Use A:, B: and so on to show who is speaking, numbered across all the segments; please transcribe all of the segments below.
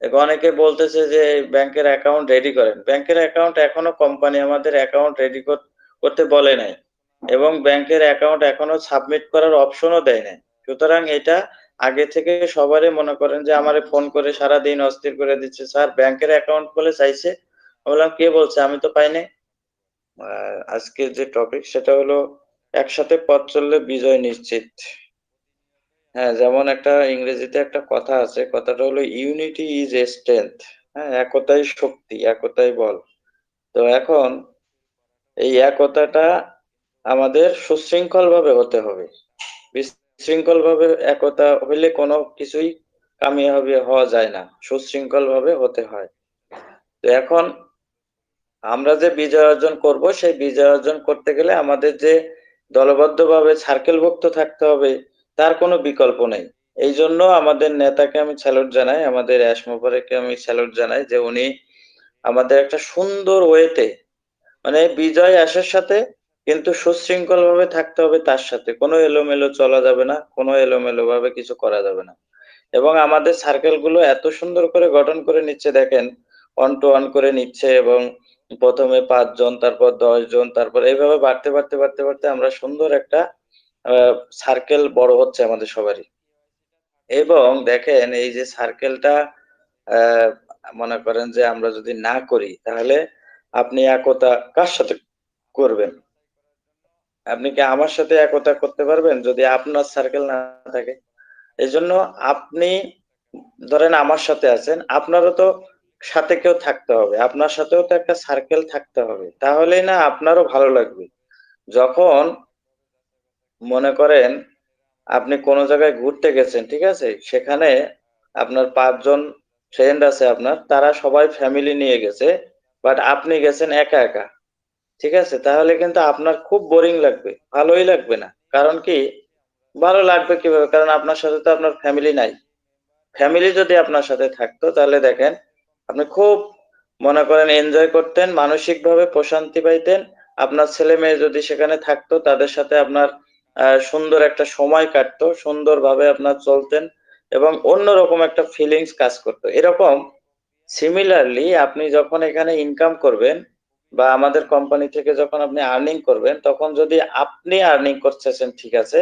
A: অনেকে বলতেছে যে ব্যাংকের অ্যাকাউন্ট রেডি করেন। ব্যাংকের অ্যাকাউন্ট এখনো কোম্পানি আমাদের অ্যাকাউন্ট রেডি করতে বলে নাই এবং ব্যাংকের অ্যাকাউন্ট এখনো সাবমিট করার অপশনও দেয় নাই। সুতরাং এটা আগে থেকে সবারই মনে করেন যে আমারে ফোন করে সারাদিন অস্থির করে দিচ্ছে, স্যার ব্যাংকের অ্যাকাউন্ট খুলে চাইছে। আমি বললাম কে বলছে, আমি তো পাই নাই। আজকের যে টপিক সেটা হলো একসাথে পথ চললে বিজয় নিশ্চিত। হ্যাঁ, যেমন একটা ইংরেজিতে একটা কথা আছে, কথাটা হলো ইউনিটি ইজ এ স্ট্রেংথ। হ্যাঁ, একতাই শক্তি, একতাই বল। তো এখন এই একতাটা আমাদের সুশৃঙ্খল ভাবে হতে হবে। বিশৃঙ্খল ভাবে একতা হইলে কোনো কিছুই কামিয়াবি হওয়া যায় না, সুশৃঙ্খল ভাবে হতে হয়। তো এখন আমরা যে বিজয় অর্জন করব, সেই বিজয় অর্জন করতে গেলে আমাদের যে দলবদ্ধভাবে সার্কেলভুক্ত থাকতে হবে, তার কোনো বিকল্প নেই। এই জন্য আমাদের নেতাকে আমি স্যালুট জানাই, আমাদের অ্যাশ মোবারককে আমি স্যালুট জানাই যে উনি আমাদের একটা সুন্দর ওয়েতে, মানে বিজয় আসার সাথে কিন্তু সুশৃঙ্খল ভাবে থাকতে হবে, তার সাথে কোনো এলোমেলো চলা যাবে না, কোনো এলোমেলো ভাবে কিছু করা যাবে না। এবং আমাদের সার্কেল গুলো এত সুন্দর করে গঠন করে নিচ্ছে দেখেন, ওয়ান টু ওয়ান করে নিচ্ছে এবং প্রথমে 5 জন, তারপর 10 জন, তারপর এইভাবে বাড়তে বাড়তে বাড়তে বাড়তে আমরা সুন্দর একটা সার্কেল বড় হচ্ছে আমাদের সবারই। এবং দেখেন এই যে সার্কেলটা মনে করেন যে আমরা যদি না করি তাহলে আপনি একতা কার সাথে করবেন? আপনি কি আমার সাথে একতা করতে পারবেন যদি আপনার সার্কেল না থাকে? এজন্য আপনি ধরেন আমার সাথে আছেন, আপনারও তো সাথে কেউ থাকতে হবে। আপনার সাথেও তো একটা সার্কেল থাকতে হবে। তাহলেই না আপনারও ভালো লাগবে। যখন মনে করেন আপনি কোন জায়গায় ঘুরতে গেছেন, ঠিক আছে? সেখানে আপনার ৫ জন ফ্রেন্ড আছে আপনার, তারা সবাই ফ্যামিলি নিয়ে গেছে। বাট আপনি গেছেন একা, একা। ঠিক আছে? তাহলে কিন্তু আপনার খুব বোরিং লাগবে। ভালোই লাগবে না। কারণ কি? ভালো লাগবে কিভাবে? কারণ আপনার সাথে তো আপনার ফ্যামিলি নাই। ফ্যামিলি যদি আপনার সাথে থাকতো তাহলে দেখেন আপনি খুব মনে করেন এনজয় করতেন, মানসিকভাবে প্রশান্তি পাইতেন। আপনার ছেলে মেয়ে যদি সেখানে থাকতো তাদের সাথে আপনার সুন্দর একটা সময় কাটতো, সুন্দরভাবে আপনার চলতেন এবং অন্যরকম একটা ফিলিংস কাজ করতো। এরকম সিমিলারলি আপনি যখন এখানে ইনকাম করবেন বা আমাদের কোম্পানি থেকে যখন আপনি আর্নিং করবেন, তখন যদি আপনি আর্নিং করতেছেন ঠিক আছে,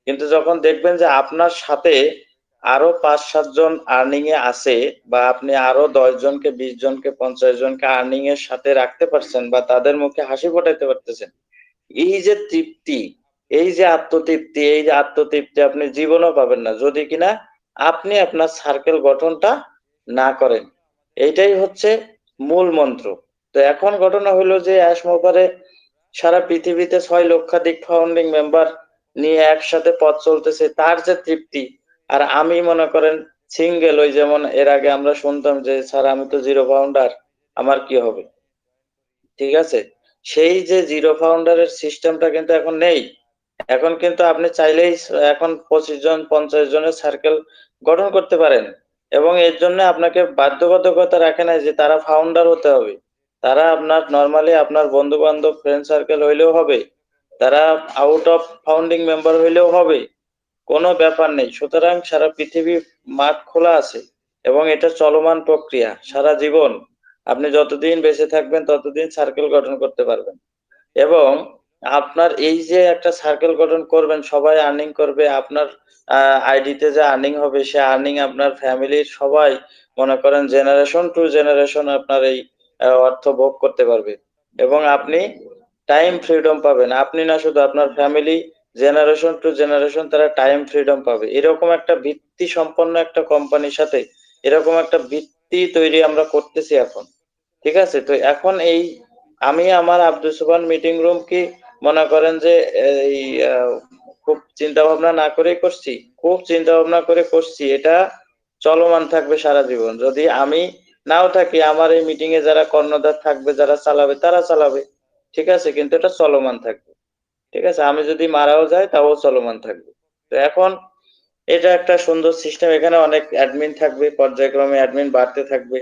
A: কিন্তু যখন দেখবেন যে আপনার সাথে আরো ৫-৭ জন আর্নিং এ আছে বা আপনি আরো ১০ জনকে, ২০ জনকে, ৫০ জনকে আর্নিং এর সাথে রাখতে পারছেন বা তাদের মুখে হাসি ফোটাইতে পারতেছেন, এই যে তৃপ্তি, এই যে আত্মতৃপ্তি, এই যে আত্মতৃপ্তি আপনি জীবনেও পাবেন না যদি কিনা আপনি আপনার সার্কেল গঠনটা না করেন। এইটাই হচ্ছে মূল মন্ত্র। তো এখন ঘটনা হইলো যে অ্যাশমোভারে সারা পৃথিবীতে ৬ লক্ষাধিক ফাউন্ডিং মেম্বার নিয়ে একসাথে পথ চলতেছে, তার যে তৃপ্তি। আর আমি মনে করেন সিঙ্গেল, ওই যেমন এর আগে আমরা শুনতাম যে স্যার আমি তো জিরো ফাউন্ডার, আমার কি হবে? ঠিক আছে? সেই যে জিরো ফাউন্ডারের সিস্টেমটা কিন্তু এখন নেই। এখন কিন্তু আপনি চাইলেই এখন ২৫ জন ৫০ জনের সার্কেল গঠন করতে পারেন এবং এর জন্য আপনাকে বাধ্যবাধকতা রাখে নাই যে তারা ফাউন্ডার হতে হবে। তারা আপনার নরমালি আপনার বন্ধু-বান্ধব, ফ্রেন্ড সার্কেল হইলেও হবে। তারা আউট অফ ফাউন্ডিং মেম্বার হইলেও হবে। কোনো ব্যাপার নেই। সুতরাং সারা পৃথিবী মাঠ খোলা আছে এবং এটা চলমান প্রক্রিয়া। সারা জীবন আপনি যতদিন বেঁচে থাকবেন ততদিন সার্কেল গঠন করতে পারবেন। এবং আপনার এই যে একটা সার্কেল গঠন করবেন, সবাই আর্নিং করবে, আপনার আইডিতে যে আর্নিং হবে সে আর্নিং আপনার ফ্যামিলির সবাই মনে করেন জেনারেশন টু জেনারেশন আপনার এই অর্থ ভোগ করতে পারবে এবং আপনি টাইম ফ্রিডম পাবেন। আপনি না, শুধু আপনার ফ্যামিলি জেনারেশন টু জেনারেশন তারা টাইম ফ্রিডম পাবে। এরকম একটা ভিত্তি সম্পন্ন একটা কোম্পানির সাথে এরকম একটা ভিত্তি তৈরি আমরা করতেছি এখন। ঠিক আছে? তো এখন এই আমি আমার আব্দুল সুবহান মিটিং রুম কি মনে করেন যে এই খুব চিন্তা ভাবনা না করেই করছি, খুব চিন্তা ভাবনা করে করছি। এটা চলমান থাকবে সারা জীবন। যদি আমি নাও থাকি, আমার এই মিটিং এ যারা কর্ণধার থাকবে, যারা চালাবে তারা চালাবে। ঠিক আছে? কিন্তু এটা চলমান থাকবে। ঠিক আছে? আমি যদি মারাও যাই তাও চলমান থাকবে। তো এখন এটা একটা সুন্দর সিস্টেম। এখানে অনেক অ্যাডমিন থাকবে, পর্যায়ক্রমে অ্যাডমিন বাড়তে থাকবে।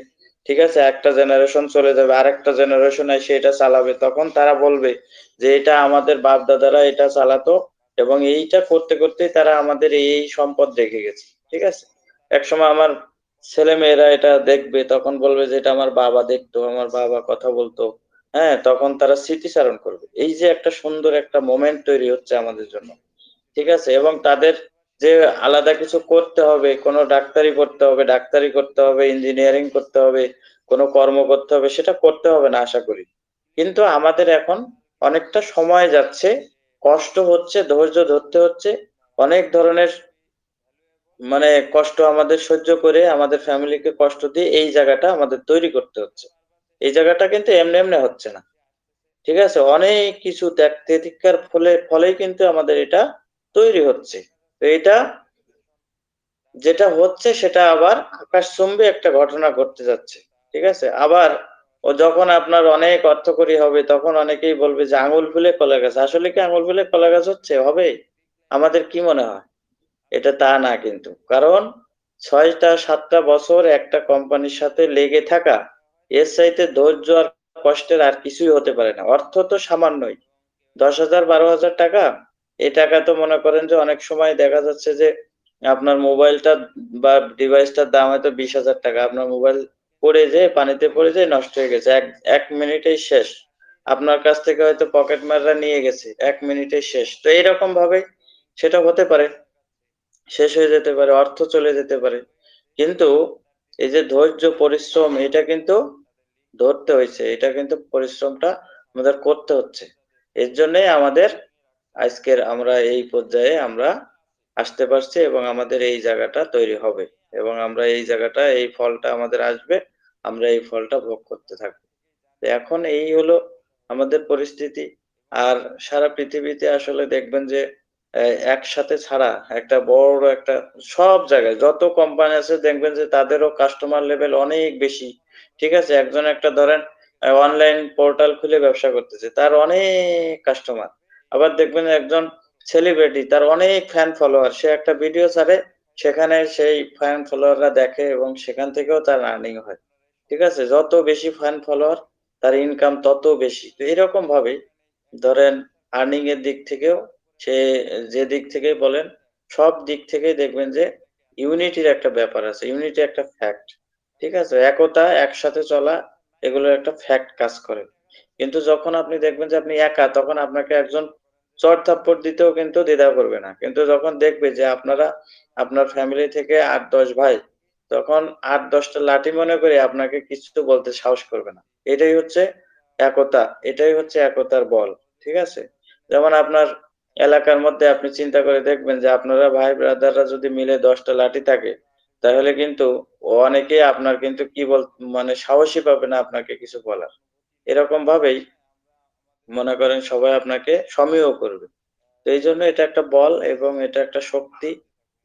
A: ঠিক আছে? একটা জেনারেশন চলে যাবে, আরেকটা জেনারেশন এসে এটা চালাবে। তখন তারা বলবে যে এটা আমাদের বাপ দাদারা এটা চালাতো এবং এইটা করতে করতেই তারা আমাদের এই সম্পদ রেখে গেছে। ঠিক আছে? একসময় আমার ছেলেমেয়েরা এটা দেখবে তখন বলবে যে, "এটা আমার বাবা দেখতো, আমার বাবা কথা বলতো।" হ্যাঁ? তখন তারা স্মৃতিচারণ করবে। এই যে একটা সুন্দর একটা মোমেন্ট তৈরি হচ্ছে আমাদের জন্য। ঠিক আছে? এবং তাদের যে আলাদা কিছু করতে হবে, কোনো ডাক্তারি পড়তে হবে, ডাক্তারি করতে হবে, ইঞ্জিনিয়ারিং করতে হবে, কোনো কর্ম করতে হবে, সেটা করতে হবে না আশা করি। কিন্তু আমাদের এখন অনেকটা সময় যাচ্ছে, কষ্ট হচ্ছে, ধৈর্য ধরতে হচ্ছে। অনেক ধরনের মানে কষ্ট আমাদের সহ্য করে আমাদের ফ্যামিলিকে কষ্ট দিয়ে এই জায়গাটা আমাদের তৈরি করতে হচ্ছে। এই জায়গাটা কিন্তু এমনি, এমনি হচ্ছে না। ঠিক আছে? অনেক কিছু ত্যাগ তিতিক্ষার ফলেই কিন্তু আমাদের এটা তৈরি হচ্ছে। তো এটা যেটা হচ্ছে সেটা আবার আকাশচুম্বী একটা ঘটনা ঘটতে যাচ্ছে। ঠিক আছে? আবার যখন আপনার অনেক অর্থকড়ি হবে তখন অনেকেই বলবে যে আঙুল ফুলে কলা গাছ। আসলে কি আঙুল ফুলে কলা গাছ হচ্ছে? হবে? আমাদের কি মনে হয়? এটা তা না কিন্তু। কারণ ৬ টা ৭ টা বছর একটা কোম্পানির সাথে লেগে থাকা, এর চাইতে ধৈর্য আর কষ্টের আর কিছুই হতে পারে না। অর্থ তো সামান্যই। ১০,০০০ ৳১২,০০০ এই টাকা তো মনে করেন যে অনেক সময় দেখা যাচ্ছে যে আপনার মোবাইলটা বা ডিভাইসটার দাম হয়তো ৳২০,০০০ আপনার মোবাইল পড়ে যেয়ে পানিতে পড়ে যেয়ে নষ্ট হয়ে গেছে। ১ মিনিটেই শেষ। আপনার কাছ থেকে হয়তো পকেটমাররা নিয়ে গেছে। ১ মিনিটেই শেষ। তো এইরকম ভাবে সেটা হতে পারে। শেষ হয়ে যেতে পারে, অর্থ চলে যেতে পারে। কিন্তু এই যে ধৈর্য, পরিশ্রম এটা কিন্তু ধরতে হইছে। এটা কিন্তু পরিশ্রমটা আমাদের করতে হচ্ছে। এর জন্যই আমাদের আজকের আমরা এই পর্যায়ে আমরা আসতে পারছি এবং আমাদের এই জায়গাটা তৈরি হবে। এবং আমরা এই জায়গাটা এই ফলটা আমাদের আসবে। আমরা এই ফলটা ভোগ করতে থাকবো। তো এখন এই হলো আমাদের পরিস্থিতি। আর সারা পৃথিবীতে আসলে দেখবেন যে এ একসাথে ছাড়া একটা বড় একটা সব জায়গায় যত কোম্পানি আছে দেখবেন যে তাদেরও কাস্টমার লেভেল অনেক বেশি। ঠিক আছে? একজন একটা ধরেন অনলাইন পোর্টাল খুলে ব্যবসা করতেছে। তার অনেক কাস্টমার। আবার দেখবেন একজন সেলিব্রিটি তার অনেক ফ্যান ফলোয়ার। সে একটা ভিডিও ছাড়ে, সেখানে সেই ফ্যান ফলোয়াররা দেখে এবং সেখান থেকেও তার আর্নিং হয়। ঠিক আছে? যত বেশি ফ্যান ফলোয়ার তার ইনকাম তত বেশি। তো এরকম ভাবেই ধরেন আর্নিং এর দিক থেকেও সে যে দিক থেকেই বলেন, সব দিক থেকেই দেখবেন যে ইউনিটির একটা ব্যাপার আছে। ইউনিটি একটা ফ্যাক্ট। ঠিক আছে? একতা, একসাথে চলা এগুলোর একটা ফ্যাক্ট কাজ করে। কিন্তু যখন আপনি দেখবেন যে আপনি একা তখন আপনাকে একজন চড়-থাপ্পড় দিতেও কিন্তু দ্বিধা করবে না। কিন্তু যখন দেখবে যে আপনারা আপনার ফ্যামিলি থেকে ৮-১০ ভাই, তখন ৮-১০ টা লাঠি মনে করে আপনাকে কিছু বলতে সাহস করবে না। এটাই হচ্ছে একতা। এটাই হচ্ছে একতার বল। ঠিক আছে? যেমন আপনার এলাকার মধ্যে আপনি চিন্তা করে দেখবেন যে আপনারা ভাই ব্রাদাররা যদি মিলে ১০ টা লাঠি থাকে, তাহলে কিন্তু অনেকেই আপনার কিন্তু কি মানে সাহসই পাবে না আপনাকে কিছু বলার। এরকম ভাবেই মনে করেন সবাই আপনাকে সমীহ করবে। তো এইজন্য এটা একটা বল এবং এটা একটা শক্তি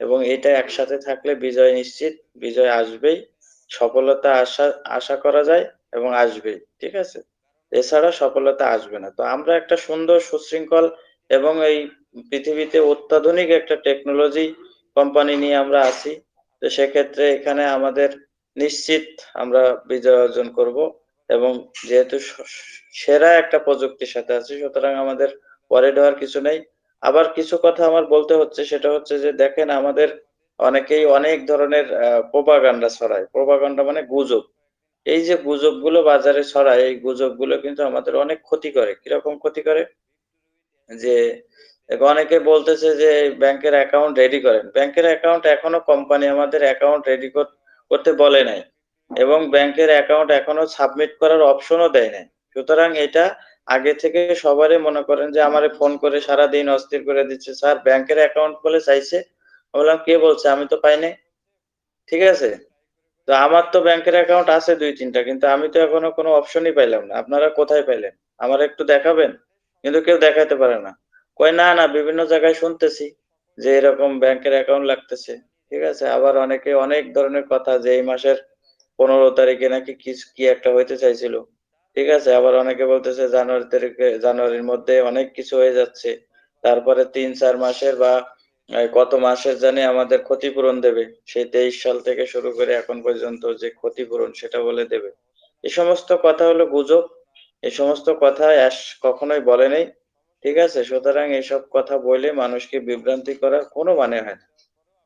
A: এবং এটা একসাথে থাকলে বিজয় নিশ্চিত। বিজয় আসবেই। সফলতা আশা করা যায় এবং আসবেই। ঠিক আছে? এছাড়া সফলতা আসবে না। তো আমরা একটা সুন্দর সুশৃঙ্খল এবং এই পৃথিবীতে অত্যাধুনিক একটা টেকনোলজি কোম্পানি নিয়ে আমরা আছি। তো সেক্ষেত্রে এখানে আমাদের নিশ্চিত আমরা বিজয় অর্জন করব এবং যেহেতু সেরা একটা প্রযুক্তির সাথে আছি সুতরাং আমাদের ওয়ারিড হওয়ার কিছু নেই। আবার কিছু কথা আমার বলতে হচ্ছে সেটা হচ্ছে যে দেখেন আমাদের অনেকেই অনেক ধরনের প্রোপাগান্ডা ছড়ায়। প্রোপাগান্ডা মানে গুজব। এই যে গুজবগুলো বাজারে ছড়ায়, এই গুজবগুলো কিন্তু আমাদের অনেক ক্ষতি করে। কিরকম ক্ষতি করে? যে অনেকে বলতেছে যে ব্যাংকের অ্যাকাউন্ট রেডি করেন। ব্যাংকের অ্যাকাউন্ট এখনো কোম্পানি আমাদের অ্যাকাউন্ট রেডি করতে বলে নাই এবং ব্যাংকের অ্যাকাউন্ট এখনো সাবমিট করার অপশনও দেয় নাই। সুতরাং এটা আগে থেকে সবারই মনে করেন যে আমারে ফোন করে সারাদিন অস্থির করে দিচ্ছে, "স্যার ব্যাংকের অ্যাকাউন্ট খুলে চাইছে।" আমি বললাম, "কে বলছে? আমি তো পাই নাই।" ঠিক আছে? তো আমার তো ব্যাংকের অ্যাকাউন্ট আছে ২-৩ টা। কিন্তু আমি তো এখনো কোনো অপশনই পাইলাম না। আপনারা কোথায় পাইলেন? আমারে একটু দেখাবেন? কিন্তু কেউ দেখাইতে পারে না। কয়, "না, না বিভিন্ন জায়গায় শুনতেছি যে এরকম ব্যাংকের অ্যাকাউন্ট লাগতেছে।" ঠিক আছে? আবার অনেকে অনেক ধরনের কথা যে এই মাসের ১৫ তারিখে নাকি কি একটা হইতে চাইছিল। ঠিক আছে? আবার অনেকে বলতেছে জানুয়ারির মধ্যে অনেক কিছু হয়ে যাচ্ছে। তারপরে ৩-৪ মাসের বা কত মাসের জানি আমাদের ক্ষতিপূরণ দেবে। সেই ২৩ সাল থেকে শুরু করে এখন পর্যন্ত যে ক্ষতিপূরণ সেটা বলে দেবে। এ সমস্ত কথা হলো গুজব। এ সমস্ত কথা কখনোই বলে নাই। ঠিক আছে? সুতরাং এসব কথা বলে মানুষকে বিভ্রান্তি করার কোনো মানে হয় না।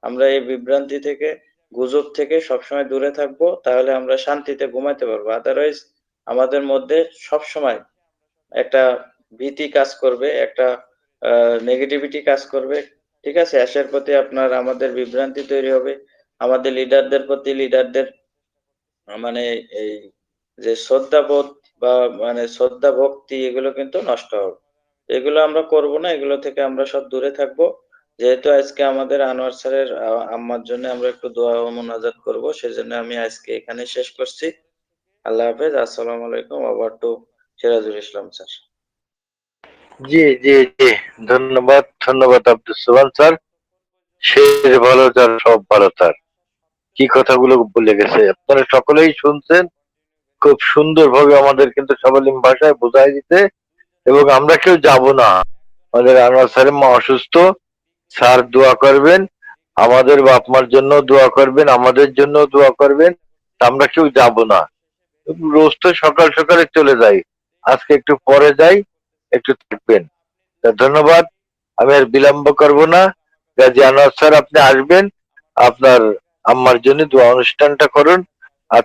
A: আমরা এই বিভ্রান্তি থেকে গুজব থেকে সবসময় দূরে থাকবো, তাহলে আমরা শান্তিতে ঘুমাইতে পারবো। আদারওয়াইজ আমাদের মধ্যে সবসময় একটা ভীতি কাজ করবে, একটা আ নেগেটিভিটি কাজ করবে। ঠিক আছে? অ্যাশের প্রতি আমাদের বিভ্রান্তি তৈরি হবে। আমাদের লিডারদের প্রতি লিডারদের মানে এই যে শ্রদ্ধাবোধ বা মানে শ্রদ্ধা ভক্তি এগুলো কিন্তু নষ্ট হবে। এগুলো আমরা করব না, এগুলো থেকে আমরা সব দূরে থাকবো। যেহেতু আজকে আমাদের আনোয়ার স্যারের আম্মার জন্য আমরা একটু দোয়া ও মোনাজাত করব। সেজন্য আমি আজকে এখানেই শেষ করছি। আল্লাহ হাফেজ। আসসালামু আলাইকুম। Over two Sirajul Islam sir.
B: জি জি জি, ধন্যবাদ ধন্যবাদ আব্দুল সোবান স্যার। শেষ ভালো তার সব ভালো তার, কি কথাগুলো বলে গেছে আপনারা সকলেই শুনছেন। খুব সুন্দরভাবে আমাদের কিন্তু সাবলীল ভাষায় বোঝাই দিতে, এবং আমরা কেউ যাব না। আমাদের আনোয়ার স্যারের মা অসুস্থ, স্যার দোয়া করবেন, আমাদের বাপ মার জন্য দোয়া করবেন, আমাদের জন্য দোয়া করবেন। আমরা কেউ যাব না। রোজ তো সকাল সকালে চলে যাই, আজকে একটু পরে যাই, একটু থাকবেন। তা ধন্যবাদ, আমি আর বিলম্ব করব না। গাজী আনোয়ার স্যার আপনি আসবেন, আপনার আম্মার জন্য দোয়া অনুষ্ঠানটা করুন। আর